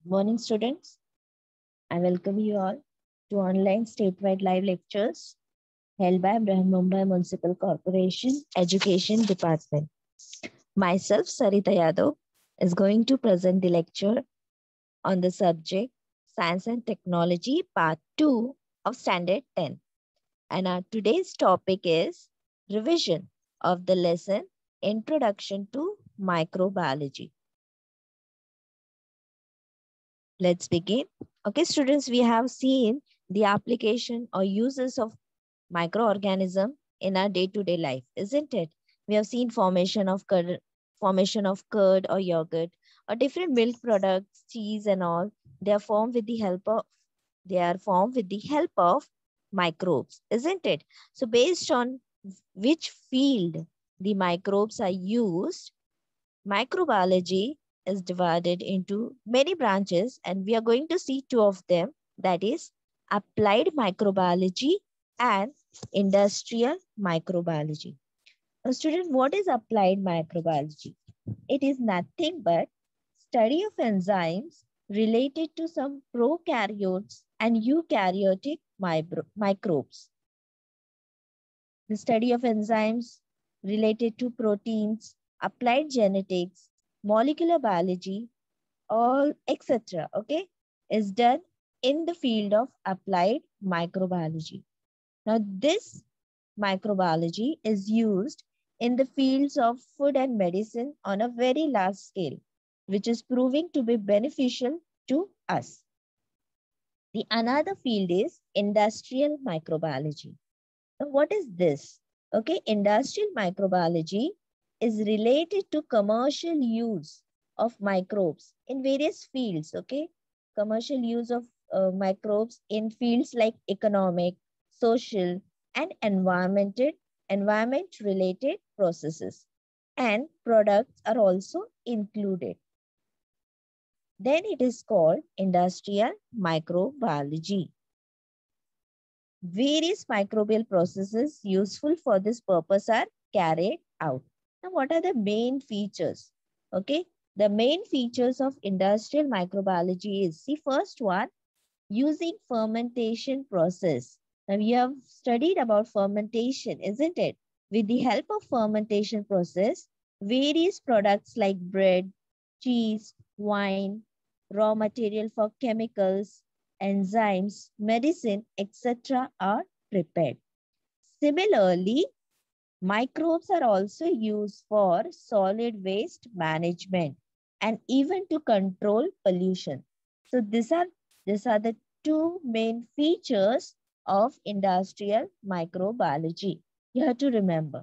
Morning, students. I welcome you all to online statewide live lectures held by Brihan Mumbai Municipal Corporation Education Department. Myself, Sarita Yadav, is going to present the lecture on the subject Science and Technology Part 2 of Standard 10. And our today's topic is revision of the lesson Introduction to Microbiology. Let's begin. Okay, students, we have seen the application or uses of microorganism in our day-to-day life, isn't it? We have seen formation of curd or yogurt or different milk products, cheese and all. They are formed with the help of microbes, isn't it? So based on which field the microbes are used, microbiology is divided into many branches, and we are going to see two of them, that is applied microbiology and industrial microbiology. Now, student, what is applied microbiology? It is nothing but study of enzymes related to some prokaryotes and eukaryotic microbes. The study of enzymes related to proteins, applied genetics, molecular biology, all etc. Okay, is done in the field of applied microbiology. Now, this microbiology is used in the fields of food and medicine on a very large scale, which is proving to be beneficial to us. The another field is industrial microbiology. Now, what is this? Okay, industrial microbiology is related to commercial use of microbes in various fields. Okay, commercial use of microbes in fields like economic, social, and environment related processes, and products are also included. Then it is called industrial microbiology. Various microbial processes useful for this purpose are carried out. Now, what are the main features? Okay, the main features of industrial microbiology is, the first one, using fermentation process. Now, we have studied about fermentation, isn't it? With the help of fermentation process, various products like bread, cheese, wine, raw material for chemicals, enzymes, medicine, etc. are prepared. Similarly, microbes are also used for solid waste management and even to control pollution. So these are the two main features of industrial microbiology. You have to remember.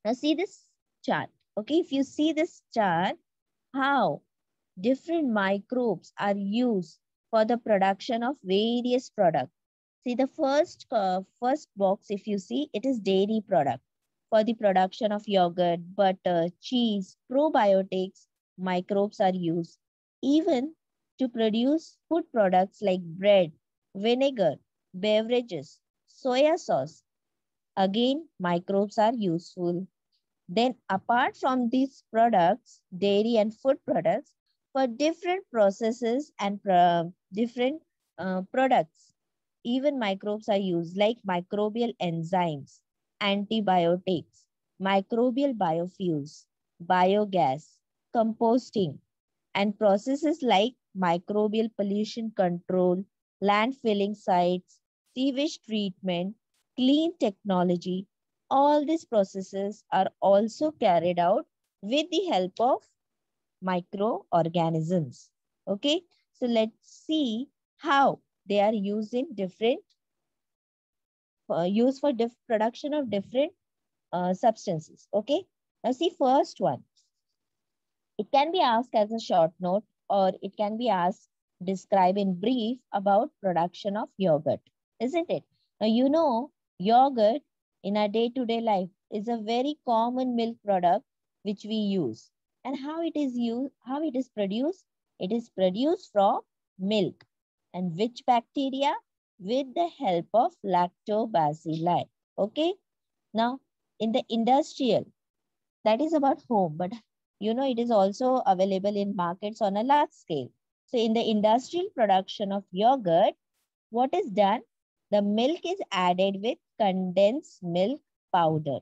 Now see this chart. Okay, if you see this chart, how different microbes are used for the production of various products. See the first box, if you see, it is dairy product. For the production of yogurt, butter, cheese, probiotics, microbes are used. Even to produce food products like bread, vinegar, beverages, soya sauce, again, microbes are useful. Then apart from these products, dairy and food products, for different processes and different products, even microbes are used, like microbial enzymes, antibiotics, microbial biofuels, biogas, composting, and processes like microbial pollution control, landfilling sites, sewage treatment, clean technology. All these processes are also carried out with the help of microorganisms. Okay, so let's see how they are used in different use for production of different substances. Okay, now see first one. It can be asked as a short note, or it can be asked describe in brief about production of yogurt, isn't it? Now you know yogurt in our day-to-day life is a very common milk product which we use. And how it is used, how it is produced? It is produced from milk. And which bacteria? With the help of lactobacilli. Okay. Now in the industrial, that is about home, but you know it is also available in markets on a large scale. So in the industrial production of yogurt, what is done? The milk is added with condensed milk powder.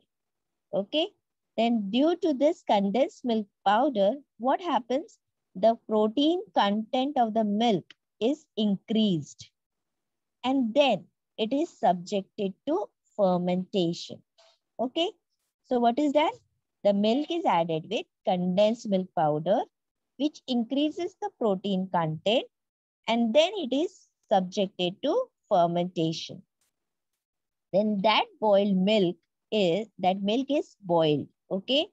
Okay. Then due to this condensed milk powder, what happens? The protein content of the milk is increased. And then it is subjected to fermentation. Okay. So what is that? The milk is added with condensed milk powder, which increases the protein content, and then it is subjected to fermentation. Then that milk is boiled. Okay.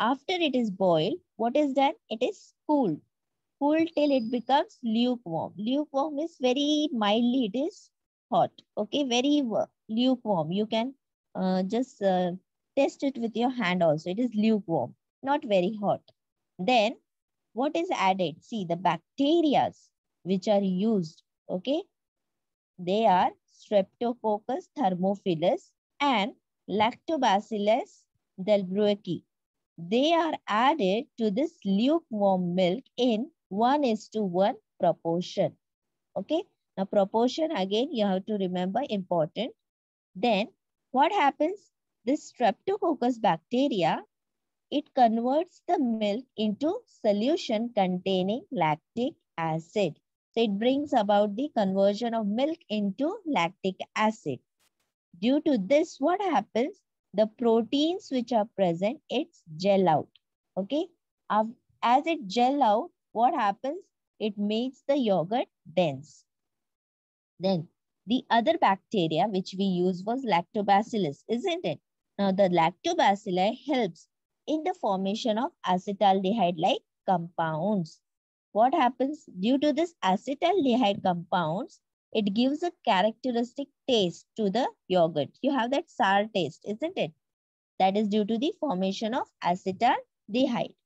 After it is boiled, what is done? It is cooled. Cooled till it becomes lukewarm. Lukewarm is very mildly, it is hot. Okay, very lukewarm. You can just test it with your hand also. It is lukewarm, not very hot. Then what is added? See, the bacteria which are used, okay, they are Streptococcus thermophilus and Lactobacillus delbrueckii. They are added to this lukewarm milk in 1:1 proportion. Okay. Now proportion again you have to remember important. Then what happens? This Streptococcus bacteria, it converts the milk into solution containing lactic acid. So it brings about the conversion of milk into lactic acid. Due to this, what happens? The proteins which are present, it's gel out. Okay. As it gel out, what happens? It makes the yogurt dense. Then the other bacteria which we use was lactobacillus, isn't it? Now the lactobacilli helps in the formation of acetaldehyde-like compounds. What happens? Due to this acetaldehyde compounds, it gives a characteristic taste to the yogurt. You have that sour taste, isn't it? That is due to the formation of acetaldehyde.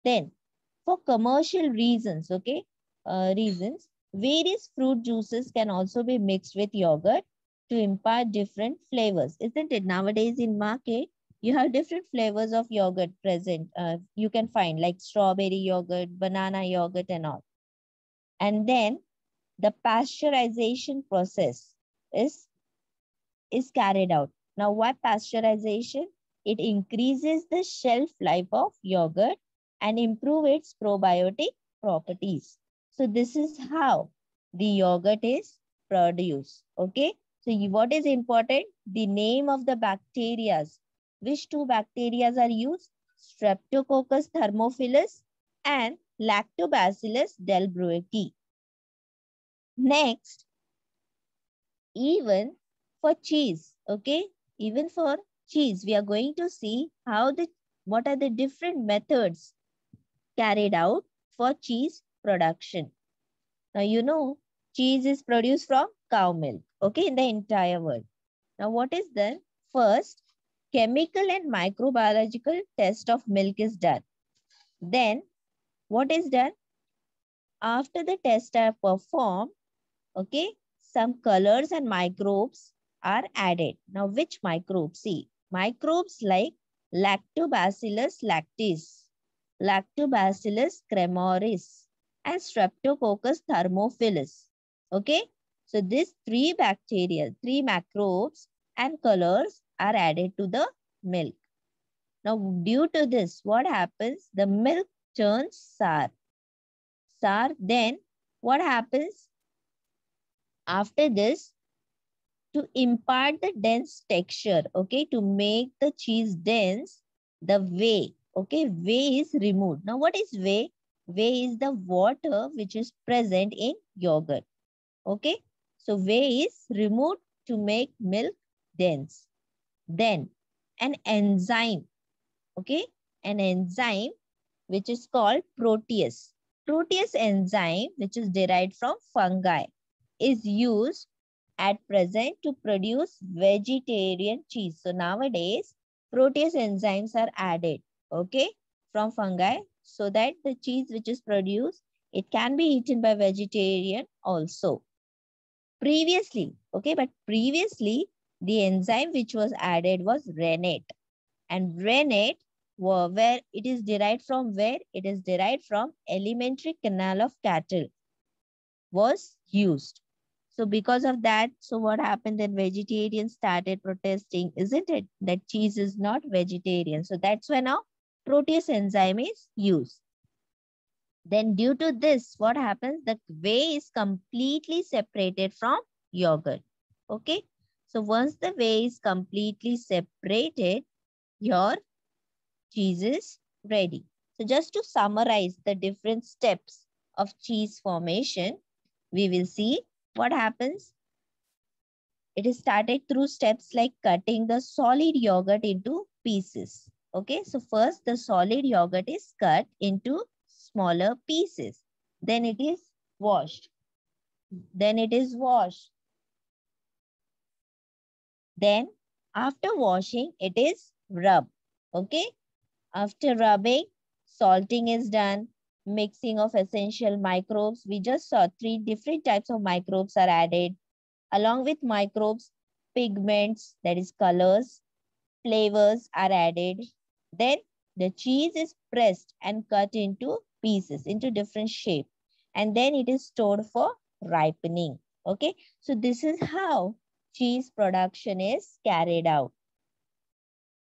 Then, for commercial reasons, okay, various fruit juices can also be mixed with yogurt to impart different flavors, isn't it? Nowadays in market, you have different flavors of yogurt present. You can find like strawberry yogurt, banana yogurt and all. And then the pasteurization process is carried out. Now, why pasteurization? It increases the shelf life of yogurt and improve its probiotic properties. So this is how the yogurt is produced. Okay. So what is important? The name of the bacteria. Which two bacteria are used? Streptococcus thermophilus and Lactobacillus delbrueckii. Next, even for cheese, okay? Even for cheese, we are going to see what are the different methods carried out for cheese production. Now, you know, cheese is produced from cow milk, okay, in the entire world. Now, what is done? First, chemical and microbiological test of milk is done. Then, what is done? After the tests are performed, okay, some colors and microbes are added. Now, which microbes? See, microbes like Lactobacillus lactis, Lactobacillus cremoris, and Streptococcus thermophilus. Okay, so these three bacteria, three microbes and colors are added to the milk. Now, due to this, what happens? The milk turns sour. Sour, then what happens? After this, to impart the dense texture, okay, to make the cheese dense, the whey, okay, whey is removed. Now, what is whey? Whey is the water which is present in yogurt, okay. So, whey is removed to make milk dense. Then, an enzyme, okay, an enzyme which is called protease. Protease enzyme, which is derived from fungi, is used at present to produce vegetarian cheese. So nowadays, protease enzymes are added, okay, from fungi so that the cheese which is produced, it can be eaten by vegetarian also. Previously, okay, but previously, the enzyme which was added was rennet. And rennet where it is derived from, where it is derived from alimentary canal of cattle was used. So because of that, so what happened then? Vegetarians started protesting, isn't it? That cheese is not vegetarian. So that's why now protease enzyme is used. Then due to this, what happens? The whey is completely separated from yogurt. Okay. So once the whey is completely separated, your cheese is ready. So just to summarize the different steps of cheese formation, we will see what happens. It is started through steps like cutting the solid yogurt into pieces. Okay, so first the solid yogurt is cut into smaller pieces. Then it is washed. Then it is washed. Then after washing, it is rubbed. Okay, after rubbing, salting is done. Mixing of essential microbes. We just saw 3 different types of microbes are added. Along with microbes, pigments, that is colors, flavors are added. Then the cheese is pressed and cut into pieces, into different shape. And then it is stored for ripening. Okay, so this is how cheese production is carried out.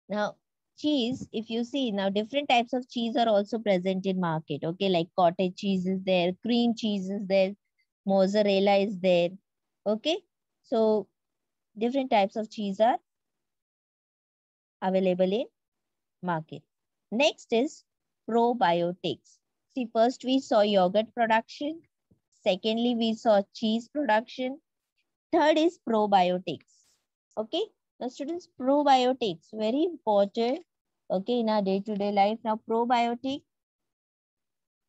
Now, cheese, if you see, now different types of cheese are also present in market. Okay, like cottage cheese is there, cream cheese is there, mozzarella is there. Okay, so different types of cheese are available in market. Next is probiotics. See, first we saw yogurt production. Secondly, we saw cheese production. Third is probiotics. Okay. Now, students, probiotics, very important. Okay, in our day-to-day life. Now, probiotic,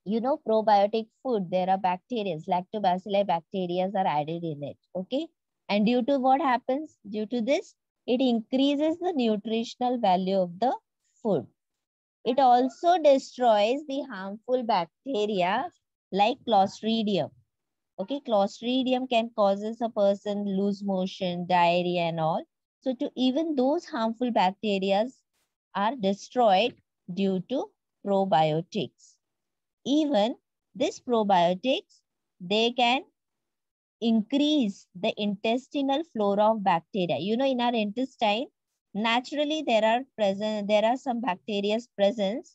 you know, probiotic food, there are bacteria, lactobacilli bacteria are added in it. Okay. And due to what happens? Due to this, it increases the nutritional value of the food. It also destroys the harmful bacteria like Clostridium. Okay, Clostridium can causes a person lose motion, diarrhea and all. So to even those harmful bacteria are destroyed due to probiotics. Even these probiotics, they can increase the intestinal flora of bacteria. You know, in our intestine, naturally there are some bacteria present.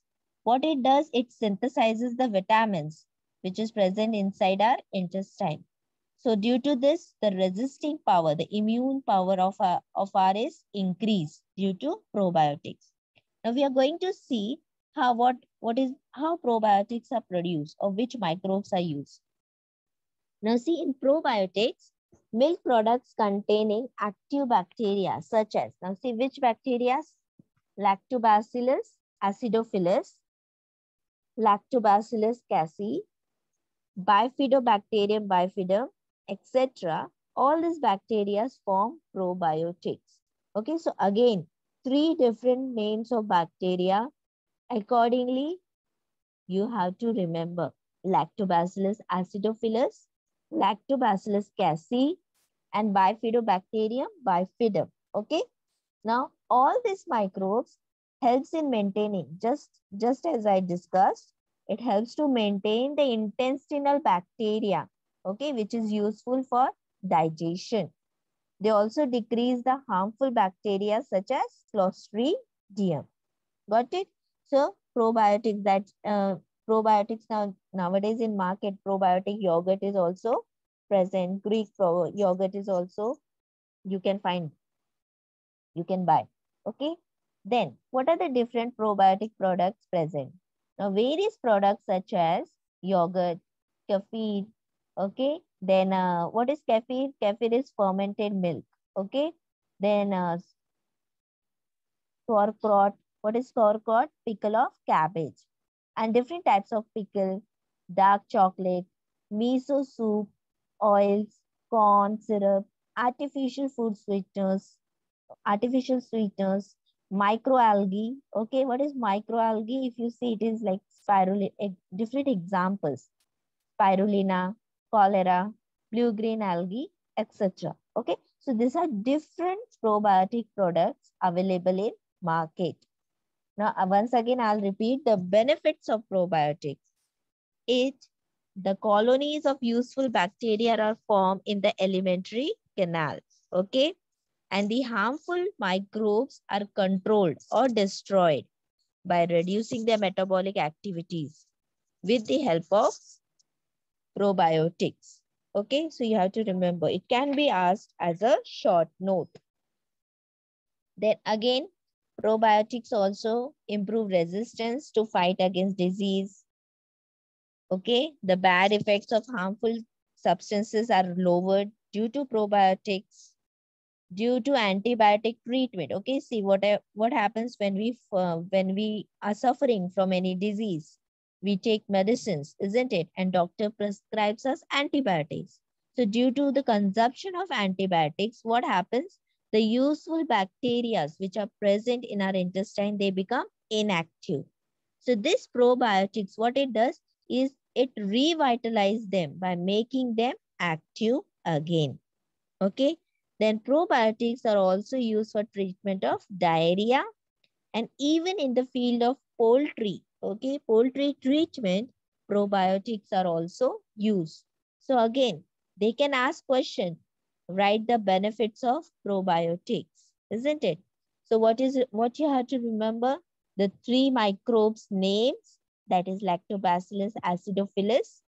What it does, it synthesizes the vitamins which is present inside our intestine. So due to this, the resisting power, the immune power of our is increased due to probiotics. Now we are going to see how how probiotics are produced or which microbes are used. Now see, in probiotics, milk products containing active bacteria such as, now see which bacteria? Lactobacillus acidophilus, Lactobacillus casei, Bifidobacterium bifidum, etc. All these bacteria form probiotics. Okay, so again, 3 different names of bacteria. Accordingly, you have to remember Lactobacillus acidophilus, Lactobacillus casei, and Bifidobacterium bifidum. Okay. Now, all these microbes helps in maintaining, just as I discussed, it helps to maintain the intestinal bacteria, okay, which is useful for digestion. They also decrease the harmful bacteria such as Clostridium. Got it? So probiotics nowadays in market, probiotic yogurt is also present. Greek yogurt is also you can find, you can buy. Okay. Then what are the different probiotic products present? Now various products such as yogurt, kefir. Okay. Then what is kefir? Kefir is fermented milk. Okay. Then sauerkraut. What is sauerkraut? Pickle of cabbage. And different types of pickle, dark chocolate, miso soup, oils, corn syrup, artificial food sweeteners, artificial sweeteners, microalgae. Okay, what is microalgae? If you see, it is like spirulina, different examples, spirulina, cholera, blue-green algae, etc. Okay, so these are different probiotic products available in market. Now, once again, I'll repeat the benefits of probiotics. The colonies of useful bacteria are formed in the alimentary canal. Okay. And the harmful microbes are controlled or destroyed by reducing their metabolic activities with the help of probiotics. Okay, so you have to remember it can be asked as a short note. Then again, probiotics also improve resistance to fight against disease. Okay, the bad effects of harmful substances are lowered due to probiotics, due to antibiotic treatment. Okay, see what happens when we are suffering from any disease. We take medicines, isn't it? And doctor prescribes us antibiotics. So due to the consumption of antibiotics, what happens? The useful bacteria which are present in our intestine, they become inactive. So this probiotics, what it does is it revitalizes them by making them active again. Okay. Then probiotics are also used for treatment of diarrhea and even in the field of poultry. Okay, poultry treatment, probiotics are also used. So again, they can ask question, write the benefits of probiotics, isn't it? So what you have to remember? The 3 microbes names, that is Lactobacillus acidophilus,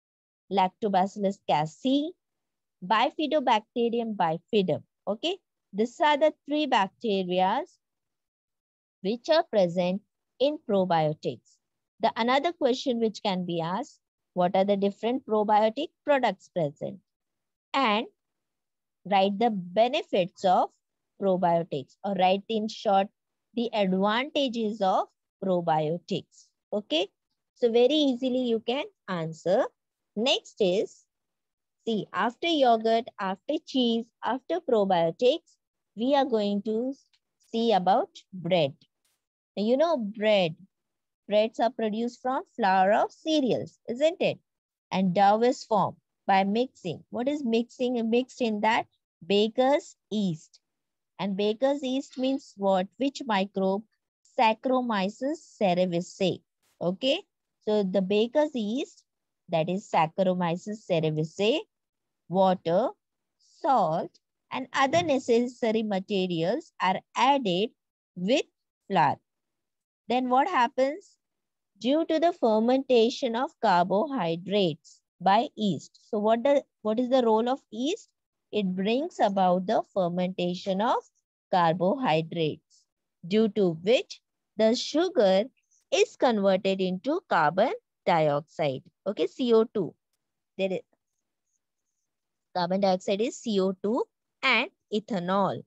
Lactobacillus casei, Bifidobacterium bifidum. Okay, these are the 3 bacteria which are present in probiotics. The another question which can be asked, what are the different probiotic products present? And write the benefits of probiotics, or write in short the advantages of probiotics. Okay, so very easily you can answer. Next is, see, after yogurt, after cheese, after probiotics, we are going to see about bread. You know, breads are produced from flour of cereals, isn't it? And dough is formed by mixing. What is mixing? Mixed in that baker's yeast. And baker's yeast means what? Which microbe? Saccharomyces cerevisiae. Okay. So the baker's yeast, that is Saccharomyces cerevisiae, water, salt, and other necessary materials are added with flour. Then what happens? Due to the fermentation of carbohydrates by yeast. So what is the role of yeast? It brings about the fermentation of carbohydrates, due to which the sugar is converted into carbon dioxide. Okay, CO2. There is, carbon dioxide is CO2 and ethanol.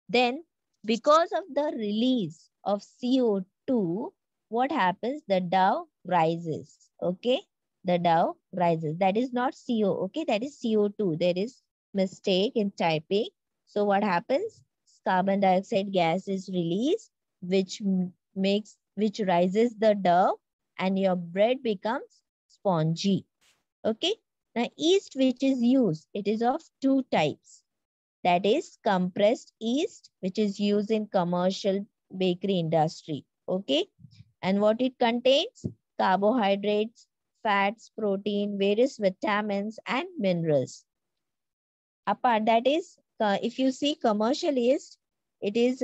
Then, because of the release of CO2, what happens? The dough rises. Okay, the dough rises. That is not CO. Okay, that is CO2. There is mistake in typing. So what happens? Carbon dioxide gas is released, which rises the dough, and your bread becomes spongy. Okay. Now, yeast which is used, it is of 2 types. That is compressed yeast, which is used in commercial bakery industry. Okay. And what it contains? Carbohydrates, fats, protein, various vitamins, and minerals. Apart that is, if you see commercial yeast, it is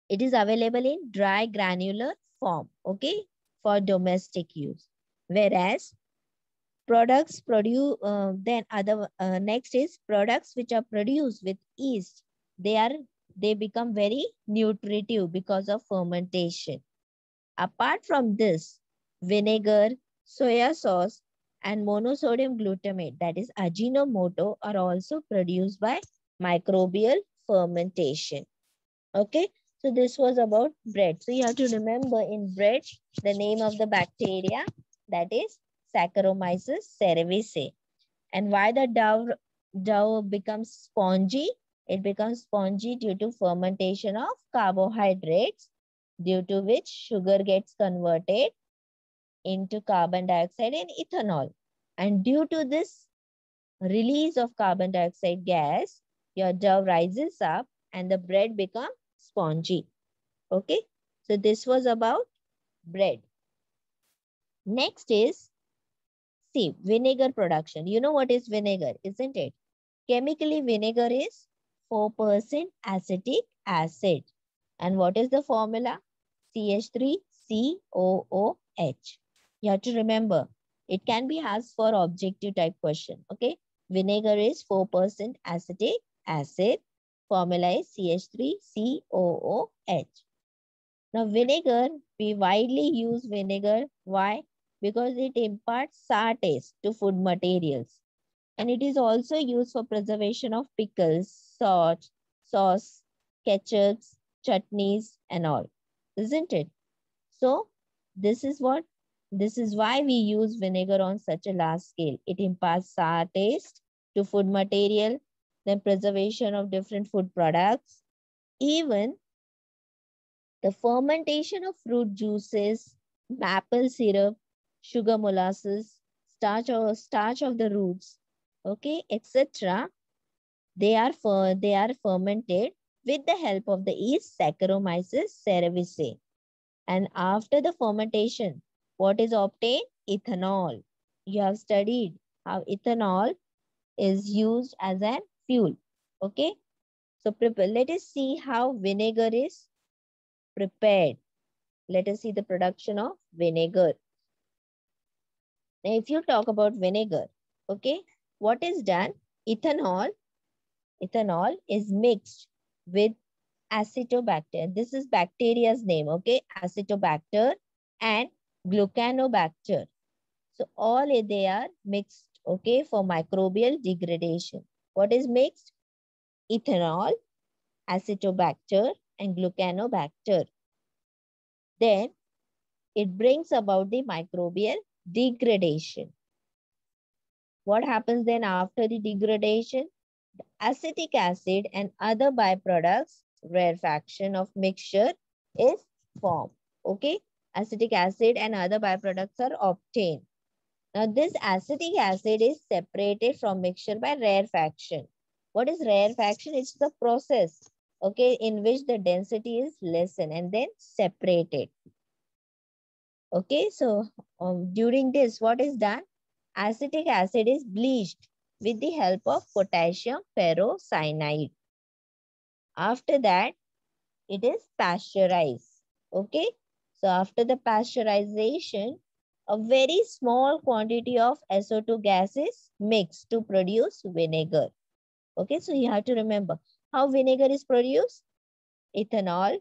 available in dry granular form. Okay. For domestic use. Whereas products produce, next is products which are produced with yeast. They become very nutritive because of fermentation. Apart from this, vinegar, soya sauce, and monosodium glutamate, that is Ajinomoto, are also produced by microbial fermentation. Okay, so this was about bread. So you have to remember in bread, the name of the bacteria, that is Saccharomyces cerevisiae. And why the dough becomes spongy? It becomes spongy due to fermentation of carbohydrates, due to which sugar gets converted into carbon dioxide and ethanol. And due to this release of carbon dioxide gas, your dough rises up and the bread becomes spongy. Okay, so this was about bread. Next is, see, vinegar production. You know what is vinegar, isn't it? Chemically, vinegar is 4% acetic acid. And what is the formula? CH3COOH. You have to remember, it can be asked for objective type question. Okay, vinegar is 4% acetic acid. Formula is CH3COOH. Now, vinegar, we widely use vinegar. Why? Because it imparts sour taste to food materials. And it is also used for preservation of pickles, sauce, ketchups, chutneys, and all. Isn't it? So, this is what, this is why we use vinegar on such a large scale. It imparts sour taste to food material, then preservation of different food products. Even the fermentation of fruit juices, maple syrup, sugar molasses, starch of the roots, okay, etc. They are fermented with the help of the yeast Saccharomyces cerevisiae. And after the fermentation, what is obtained? Ethanol. You have studied how ethanol is used as a fuel. Okay. So let us see how vinegar is prepared. Let us see the production of vinegar. Now, if you talk about vinegar, okay, what is done? Ethanol is mixed with Acetobacter. This is bacteria's name, okay? Acetobacter and Glucanobacter. So all they are mixed, okay, for microbial degradation. What is mixed? Ethanol, Acetobacter, and Glucanobacter. Then it brings about the microbial degradation. What happens then after the degradation? The acetic acid and other byproducts, rarefaction of mixture is formed. Okay, acetic acid and other byproducts are obtained. Now this acetic acid is separated from mixture by rarefaction. What is rarefaction? It's the process, okay, in which the density is lessened and then separated. Okay, so during this, what is done? Acetic acid is bleached with the help of potassium ferrocyanide. After that, it is pasteurized. Okay, so after the pasteurization, a very small quantity of SO2 gas is mixed to produce vinegar. Okay, so you have to remember how vinegar is produced. Ethanol,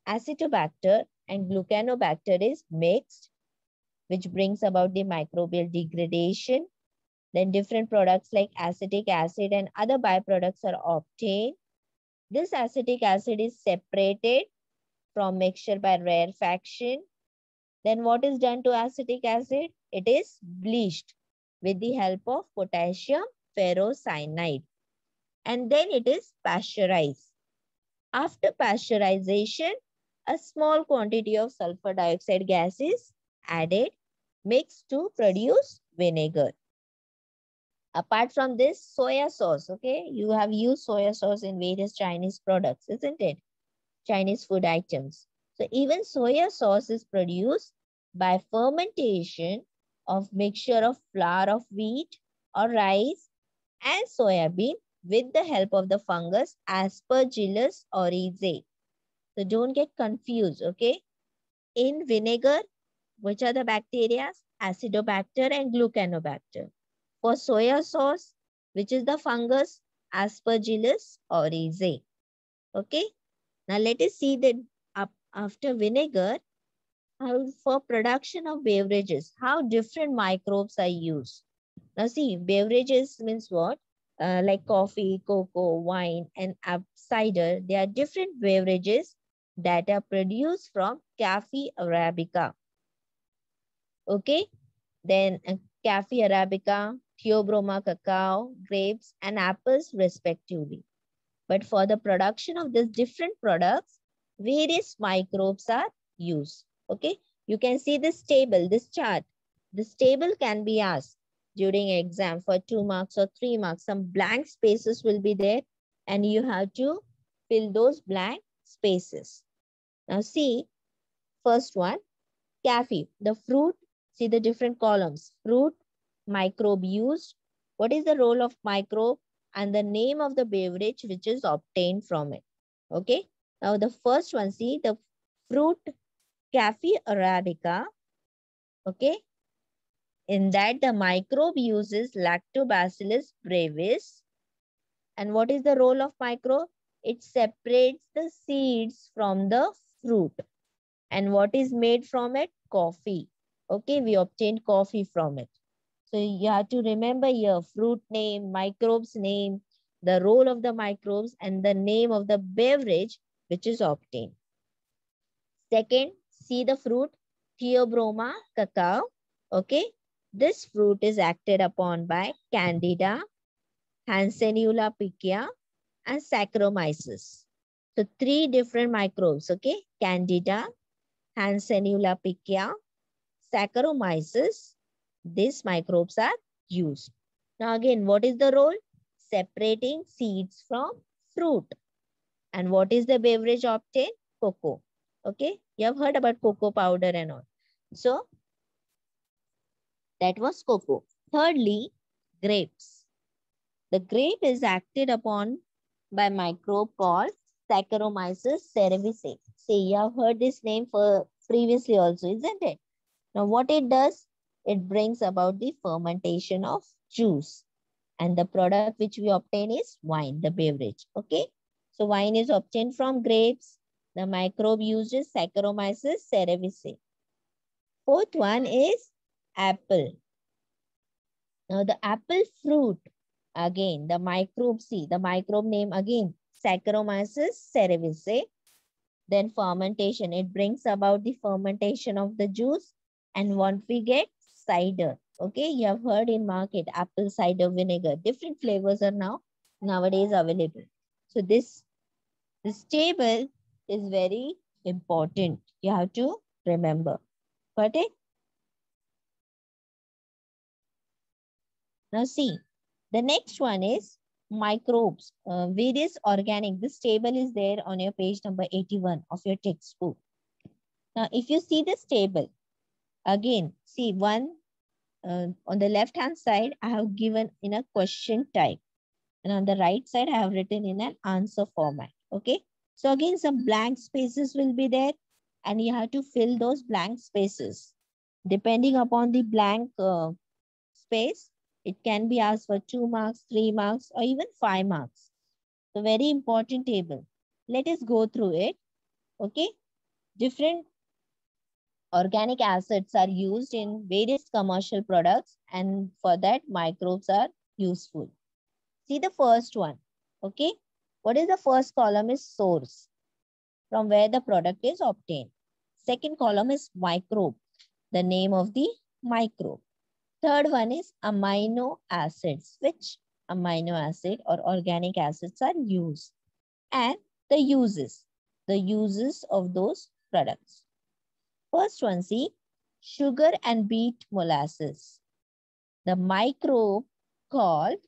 Acetobacter, and Glucanobacter is mixed, which brings about the microbial degradation. Then different products like acetic acid and other byproducts are obtained. This acetic acid is separated from mixture by rarefaction. Then what is done to acetic acid? It is bleached with the help of potassium ferrocyanide. And then it is pasteurized. After pasteurization, a small quantity of sulfur dioxide gas is added, mixed to produce vinegar. Apart from this, soya sauce, okay? You have used soya sauce in various Chinese products, isn't it? Chinese food items. So even soya sauce is produced by fermentation of mixture of flour of wheat or rice and soya bean with the help of the fungus Aspergillus oryzae. So don't get confused, okay? In vinegar, which are the bacteria? Acidobacter and Glucanobacter. For soya sauce, which is the fungus Aspergillus oryzae. Okay. Now let us see that after vinegar, how for production of beverages, how different microbes are used. Now see, beverages means what? Like coffee, cocoa, wine, and cider. They are different beverages that are produced from Caffe Arabica. Okay. Then Caffe Arabica, Theobroma cacao, grapes, and apples respectively. But for the production of these different products, various microbes are used. Okay, you can see this table, this chart. This table can be asked during exam for 2 marks or 3 marks. Some blank spaces will be there and you have to fill those blank spaces. Now see, first one, cafe, the fruit, see the different columns. Fruit, microbe used. What is the role of microbe? And the name of the beverage which is obtained from it. Okay. Now the first one, see the fruit, Cafe arabica. Okay. In that the microbe uses Lactobacillus brevis. And what is the role of microbe? It separates the seeds from the fruit. And what is made from it? Coffee. Okay, we obtained coffee from it. So you have to remember here fruit name, microbes name, the role of the microbes and the name of the beverage which is obtained. Second, see the fruit Theobroma cacao. Okay, this fruit is acted upon by Candida, Hansenula picea and Saccharomyces. So three different microbes, okay? Candida, Hansenula picea, Saccharomyces. These microbes are used. Now again, what is the role? Separating seeds from fruit. And what is the beverage obtained? Cocoa. Okay, you have heard about cocoa powder and all. So that was cocoa. Thirdly, grapes. The grape is acted upon by microbe called Saccharomyces cerevisiae. See, you have heard this name for previously also, isn't it? Now what it does, it brings about the fermentation of juice. And the product which we obtain is wine, the beverage. Okay. So wine is obtained from grapes. The microbe used is Saccharomyces cerevisiae. Fourth one is apple. Now the apple fruit, again, the microbe, see the microbe name again, Saccharomyces cerevisiae. Then fermentation, it brings about the fermentation of the juice. And what we get? Cider. Okay, you have heard in market, apple cider vinegar. Different flavors are now nowadays available. So this table is very important. You have to remember. Got it? Now see, the next one is microbes, various organic. This table is there on your page number 81 of your textbook. Now, if you see this table, again, see one on the left hand side, I have given in a question type. And on the right side, I have written in an answer format. Okay. So again, some blank spaces will be there and you have to fill those blank spaces. Depending upon the blank space, it can be asked for 2 marks, 3 marks, or even 5 marks. So very important table. Let us go through it. Okay. Different organic acids are used in various commercial products and for that microbes are useful. See the first one. Okay. What is the first column is source, from where the product is obtained. Second column is microbe, the name of the microbe. Third one is amino acids, which amino acid or organic acids are used. And the uses of those products. First one, see, sugar and beet molasses. The microbe called,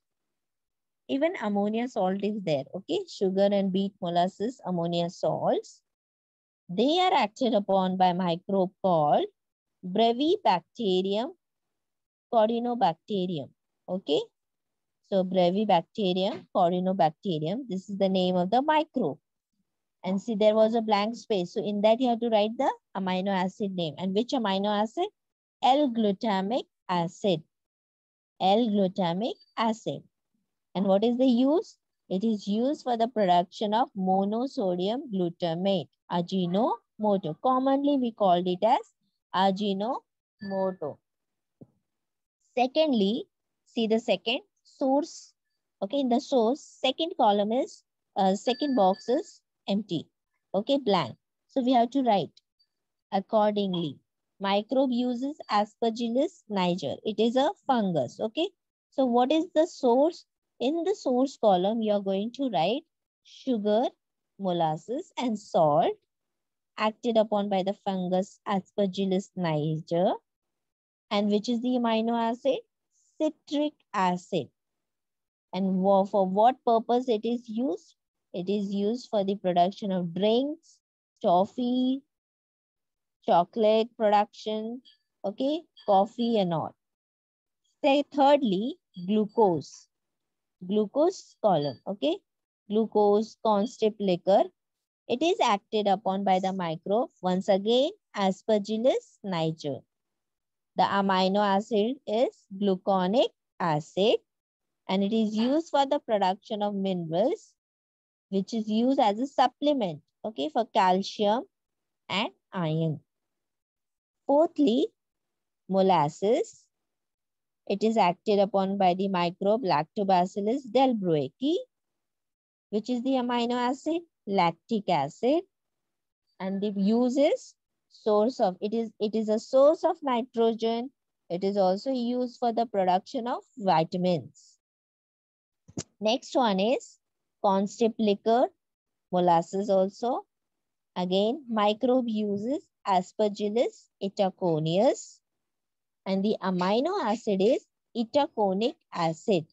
even ammonia salt is there, okay? Sugar and beet molasses, ammonia salts. They are acted upon by microbe called Brevibacterium corynebacterium, okay? So Brevibacterium corynebacterium, this is the name of the microbe. And see, there was a blank space. So in that you have to write the amino acid name. And which amino acid? L-glutamic acid. L-glutamic acid. And what is the use? It is used for the production of monosodium glutamate, Ajinomoto. Commonly, we called it as Ajinomoto. Secondly, see the second source. Okay, in the source, second column is, second box is empty. Okay, blank. So we have to write accordingly. Microbe uses Aspergillus niger. It is a fungus. Okay, so what is the source? In the source column, you are going to write sugar, molasses, and salt acted upon by the fungus Aspergillus niger. And which is the amino acid? Citric acid. And for what purpose it is used? It is used for the production of drinks, toffee, chocolate production, okay, coffee and all. Say thirdly, glucose. Glucose column, okay. Glucose, constip liquor. It is acted upon by the microbe. Once again, Aspergillus niger. The amino acid is gluconic acid and it is used for the production of minerals, which is used as a supplement, okay, for calcium and iron. Fourthly, molasses. It is acted upon by the microbe Lactobacillus delbrueckii, which is the amino acid, lactic acid, and the use is source of, it is a source of nitrogen. It is also used for the production of vitamins. Next one is constip liquor, molasses also. Again, microbe uses Aspergillus itaconius, and the amino acid is itaconic acid.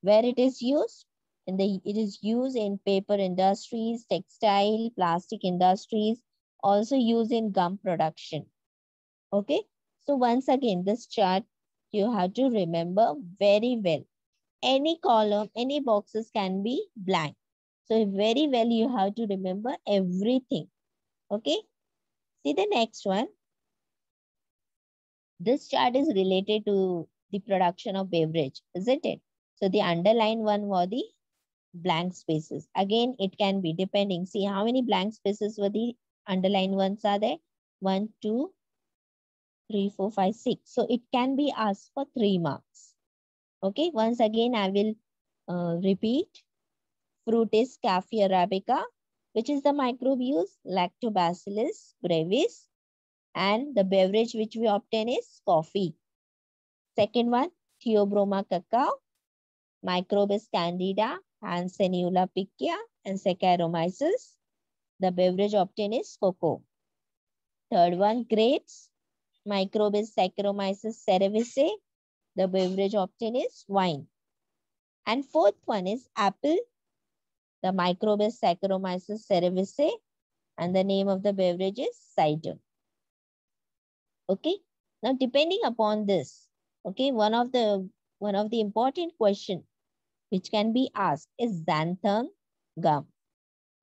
Where it is used? It is used in paper industries, textile, plastic industries, also used in gum production. Okay. So once again, this chart you have to remember very well. Any column, any boxes can be blank. So very well you have to remember everything. Okay. See the next one. This chart is related to the production of beverage, isn't it? So the underlined one were the blank spaces. Again, it can be depending. See how many blank spaces were the underlined ones are there? 1, 2, 3, 4, 5, 6. So it can be asked for 3 marks. Okay, once again, I will repeat. Fruit is Caffe arabica, which is the microbe used, Lactobacillus brevis. And the beverage which we obtain is coffee. Second one, Theobroma cacao. Microbe is Candida, Hansenula picea, and Saccharomyces. The beverage obtained is cocoa. Third one, grapes. Microbe is Saccharomyces cerevisiae. The beverage obtained is wine. And fourth one is apple. The microbe is Saccharomyces cerevisiae. And the name of the beverage is cider. Okay. Now, depending upon this, okay, one of the important question which can be asked is xanthan gum.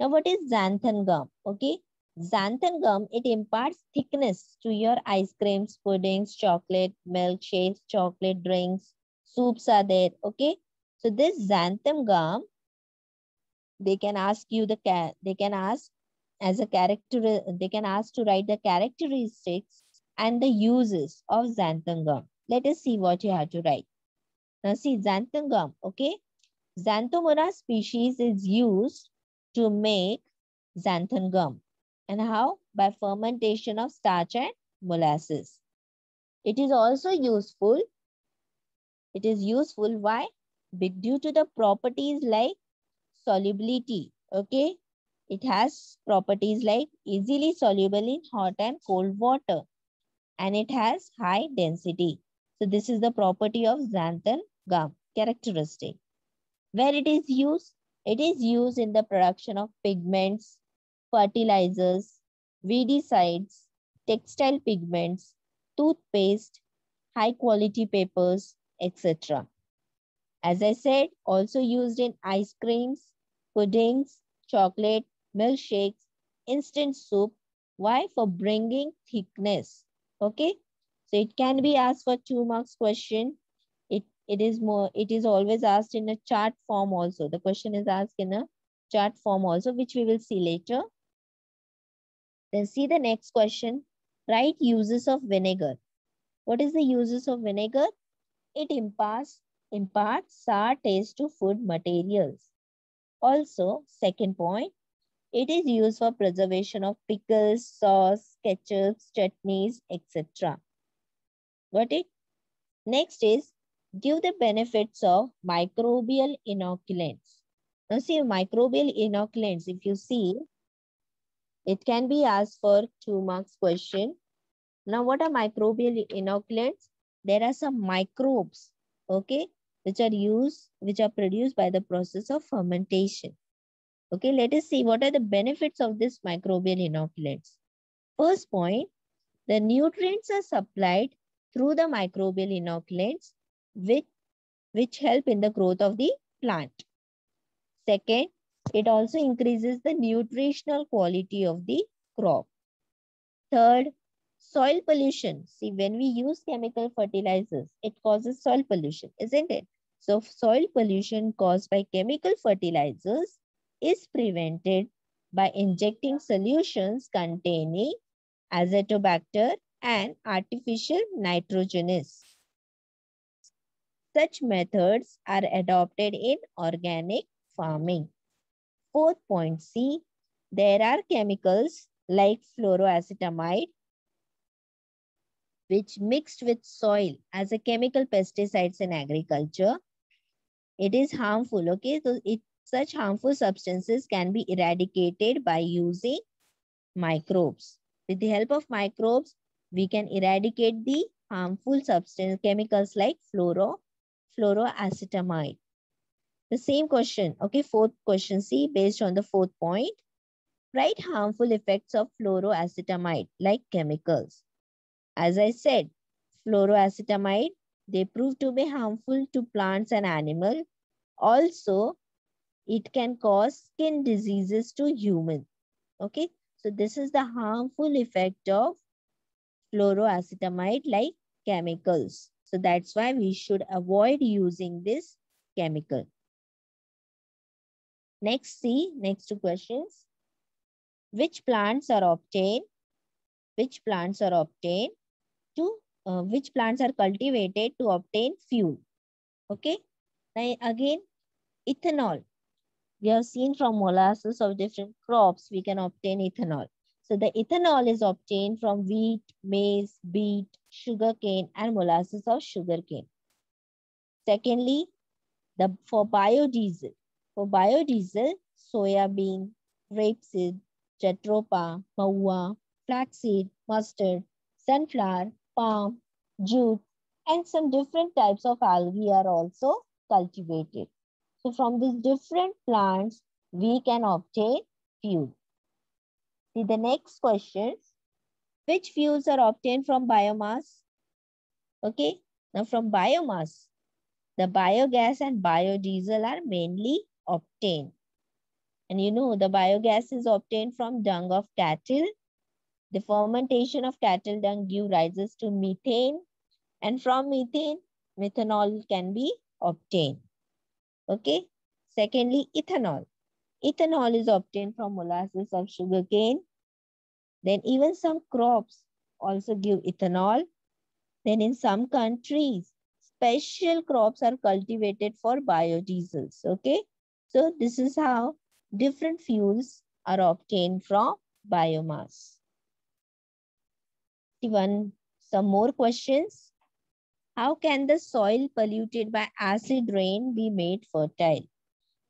Now, what is xanthan gum? Okay, xanthan gum, it imparts thickness to your ice creams, puddings, chocolate, milkshakes, chocolate drinks, soups are there. Okay, so this xanthan gum, they can ask you they can ask as a character, they can ask to write the characteristics and the uses of xanthan gum. Let us see what you have to write. Now, see xanthan gum. Okay. Xanthomora species is used to make xanthan gum. And how? By fermentation of starch and molasses. It is also useful. It is useful. Why? Due to the properties like solubility. Okay. It has properties like easily soluble in hot and cold water. And it has high density. So this is the property of xanthan gum characteristic. Where it is used? It is used in the production of pigments, fertilizers, weedicides, textile pigments, toothpaste, high quality papers, etc. As I said, also used in ice creams, puddings, chocolate, milkshakes, instant soup. Why? For bringing thickness. Okay. So it can be asked for 2 marks question. It is always asked in a chart form also. The question is asked in a chart form also, which we will see later. Then see the next question. Write uses of vinegar. What is the uses of vinegar? It imparts sour taste to food materials. Also, second point, it is used for preservation of pickles, sauce, ketchups, chutneys, etc. Got it? Next is give the benefits of microbial inoculants. Now see microbial inoculants, if you see, it can be asked for 2 marks question. Now what are microbial inoculants? There are some microbes, okay, which are produced by the process of fermentation. Okay, let us see what are the benefits of this microbial inoculants. First point, the nutrients are supplied through the microbial inoculants which help in the growth of the plant. Second, it also increases the nutritional quality of the crop. Third, soil pollution. See, when we use chemical fertilizers, it causes soil pollution, isn't it? So soil pollution caused by chemical fertilizers is prevented by injecting solutions containing azotobacter and artificial nitrogenous. Such methods are adopted in organic farming. Fourth point C, there are chemicals like fluoroacetamide which mixed with soil as a chemical pesticides in agriculture. It is harmful, okay? So such harmful substances can be eradicated by using microbes. With the help of microbes, we can eradicate the harmful substance chemicals like fluoroacetamide. The same question, okay, fourth question C, based on the fourth point. Write harmful effects of fluoroacetamide like chemicals. As I said, fluoroacetamide, they prove to be harmful to plants and animals. Also, it can cause skin diseases to humans. Okay, so this is the harmful effect of fluoroacetamide like chemicals. So that's why we should avoid using this chemical. Next, see, next two questions. Which plants are obtained? Which plants are obtained to which plants are cultivated to obtain fuel? Okay. Now again, ethanol. We have seen from molasses of different crops, we can obtain ethanol. So the ethanol is obtained from wheat, maize, beet, sugarcane, and molasses of sugarcane. Secondly, for biodiesel. For biodiesel, soybean, rapeseed, jatropha, mahua, flaxseed, mustard, sunflower, palm, jute, and some different types of algae are also cultivated. So from these different plants, we can obtain fuel. See the next question. Which fuels are obtained from biomass? Okay, now from biomass, the biogas and biodiesel are mainly obtained. And you know, the biogas is obtained from dung of cattle. The fermentation of cattle dung gives rises to methane. And from methane, methanol can be obtained. Okay. Secondly, ethanol. Ethanol is obtained from molasses of sugarcane. Then even some crops also give ethanol. Then in some countries, special crops are cultivated for biodiesels. Okay. So this is how different fuels are obtained from biomass. Some more questions. How can the soil polluted by acid rain be made fertile?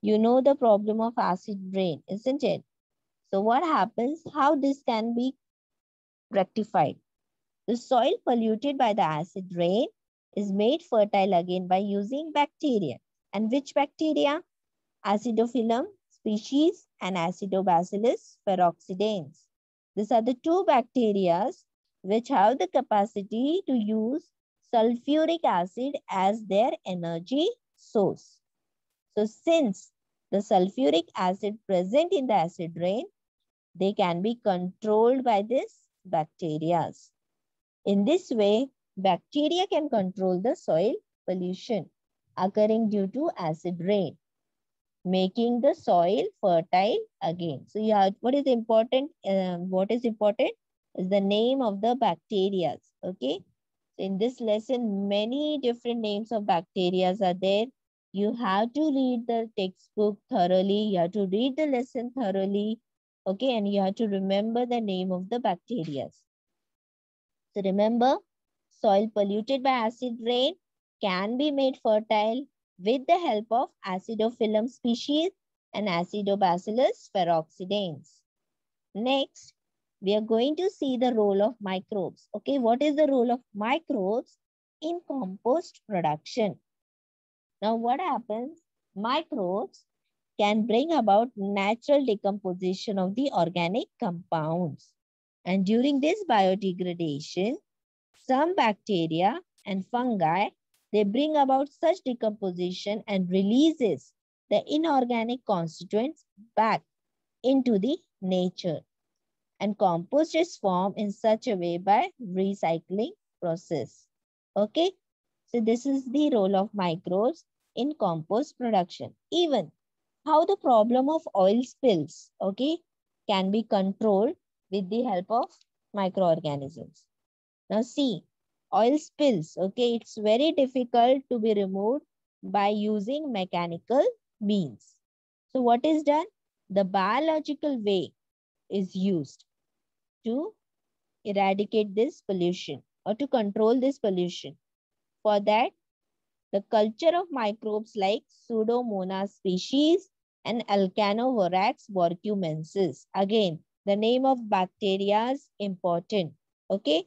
You know the problem of acid rain, isn't it? So what happens? How this can be rectified? The soil polluted by the acid rain is made fertile again by using bacteria. And which bacteria? Acidophilum species and Acidobacillus peroxidans. These are the two bacteria which have the capacity to use sulfuric acid as their energy source. So since the sulfuric acid present in the acid rain, they can be controlled by this bacteria. In this way, bacteria can control the soil pollution occurring due to acid rain, making the soil fertile again. So you have what is important? What is important is the name of the bacteria. Okay. So in this lesson, many different names of bacteria are there. You have to read the textbook thoroughly. You have to read the lesson thoroughly. Okay, and you have to remember the name of the bacteria. So remember, soil polluted by acid rain can be made fertile with the help of Acidophilum species and Acidobacillus peroxidans. Next, we are going to see the role of microbes. Okay, what is the role of microbes in compost production? Now, what happens? Microbes can bring about natural decomposition of the organic compounds. And during this biodegradation, some bacteria and fungi, they bring about such decomposition and releases the inorganic constituents back into the nature. And compost is formed in such a way by recycling process. Okay, so this is the role of microbes in compost production. Even how the problem of oil spills, okay, can be controlled with the help of microorganisms. Now see, oil spills, okay, it's very difficult to be removed by using mechanical means. So what is done? The biological way is used to eradicate this pollution or to control this pollution. For that, the culture of microbes like Pseudomonas species and Alcanovorax borcumensis. Again, the name of bacteria is important. Okay.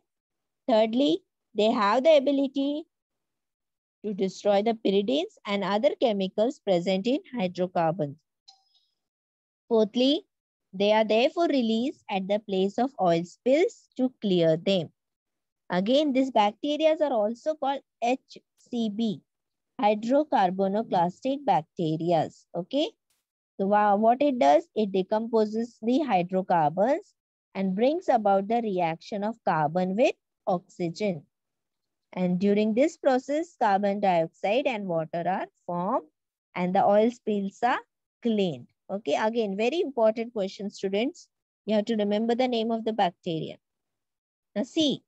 Thirdly, they have the ability to destroy the pyridines and other chemicals present in hydrocarbons. Fourthly, they are therefore released at the place of oil spills to clear them. Again, these bacteria are also called HCB, hydrocarbonoclastic bacteria. Okay. So what it does, it decomposes the hydrocarbons and brings about the reaction of carbon with oxygen. And during this process, carbon dioxide and water are formed and the oil spills are cleaned. Okay, again, very important question, students. You have to remember the name of the bacteria. Now see,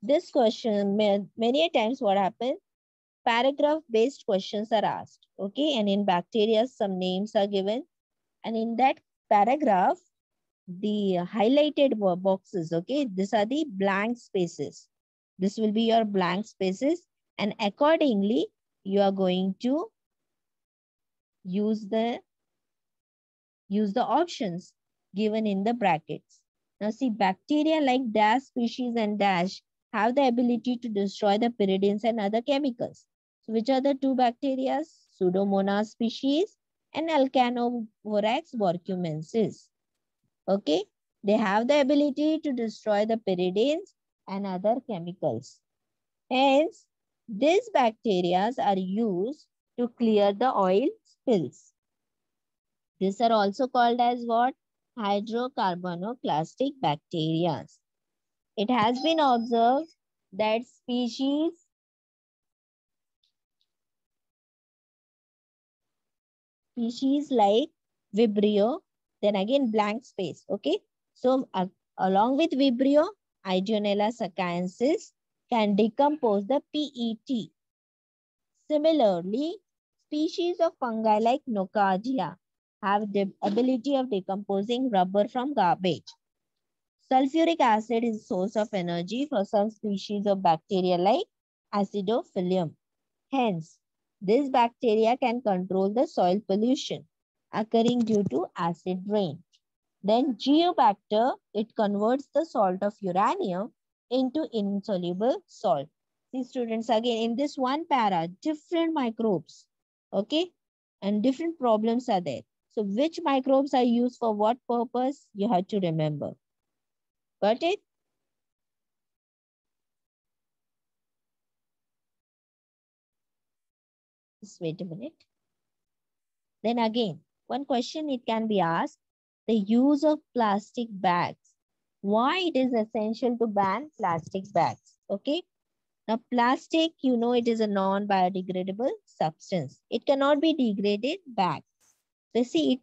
this question, many a times what happens, paragraph-based questions are asked. Okay, and in bacteria, some names are given. And in that paragraph, the highlighted boxes, okay, these are the blank spaces. This will be your blank spaces. And accordingly, you are going to use the options given in the brackets. Now see, bacteria like dash species and dash have the ability to destroy the pyridines and other chemicals. So which are the two bacteria? Pseudomonas species and Alcanovorax borcumensis. Okay, they have the ability to destroy the pyridines and other chemicals. Hence, these bacteria are used to clear the oil spills. These are also called as what? Hydrocarbonoclastic bacteria. It has been observed that species like Vibrio, then again blank space, okay? So along with Vibrio, Ideonella sacaensis can decompose the PET. Similarly, species of fungi like Nocardia have the ability of decomposing rubber from garbage. Sulfuric acid is a source of energy for some species of bacteria like Acidophilum. Hence, this bacteria can control the soil pollution occurring due to acid rain. Then Geobacter, it converts the salt of uranium into insoluble salt. See students, again in this one para, different microbes, okay? And different problems are there. So which microbes are used for what purpose? You have to remember. Got it? Just wait a minute. Then again, one question it can be asked, the use of plastic bags. Why it is essential to ban plastic bags? Okay. Now plastic, you know, it is a non-biodegradable substance. It cannot be degraded back. So see,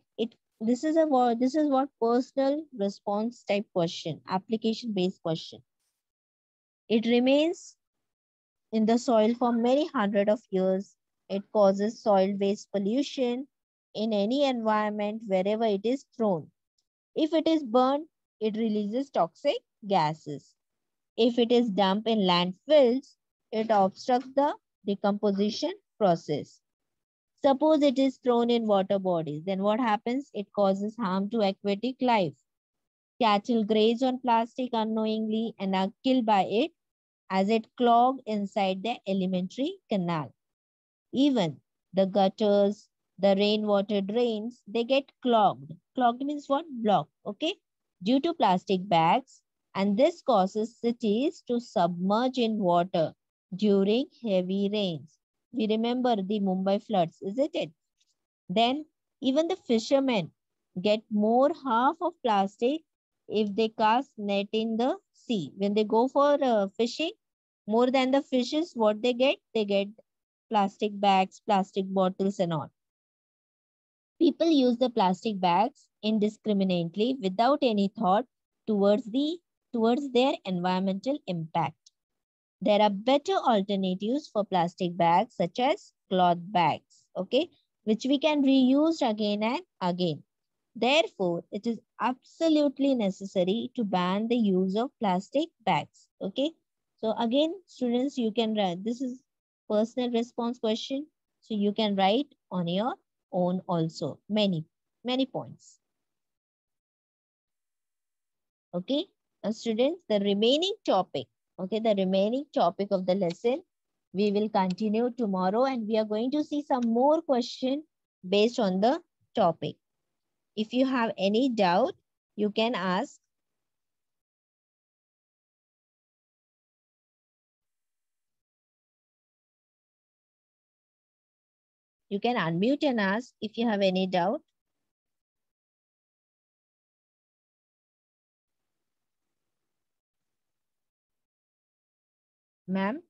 this is what personal response type question, application based question. It remains in the soil for many hundred of years. It causes soil-based pollution in any environment wherever it is thrown. If it is burned, it releases toxic gases. If it is dumped in landfills, it obstructs the decomposition process. Suppose it is thrown in water bodies, then what happens? It causes harm to aquatic life. Cattle graze on plastic unknowingly and are killed by it as it clogs inside the alimentary canal. Even the gutters, The rainwater drains, they get clogged. Clogged means what? Blocked, okay? Due to plastic bags, and this causes cities to submerge in water during heavy rains. We remember the Mumbai floods, isn't it? Then even the fishermen get more half of plastic if they cast net in the sea. When they go for fishing, more than the fishes, what they get plastic bags, plastic bottles and all. People use the plastic bags indiscriminately without any thought towards their environmental impact. There are better alternatives for plastic bags such as cloth bags, okay, which we can reuse again and again. Therefore, it is absolutely necessary to ban the use of plastic bags, okay. So again, students, you can write, this is personal response question. So you can write on your own also, many points, okay. Now students, the remaining topic, okay, the remaining topic of the lesson, we will continue tomorrow and we are going to see some more question based on the topic. If you have any doubt, you can ask. You can unmute and ask if you have any doubt. Ma'am,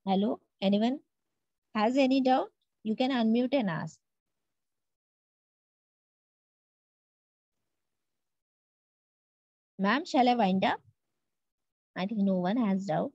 hello, anyone has any doubt? You can unmute and ask. Ma'am, shall I wind up? I think no one has doubt.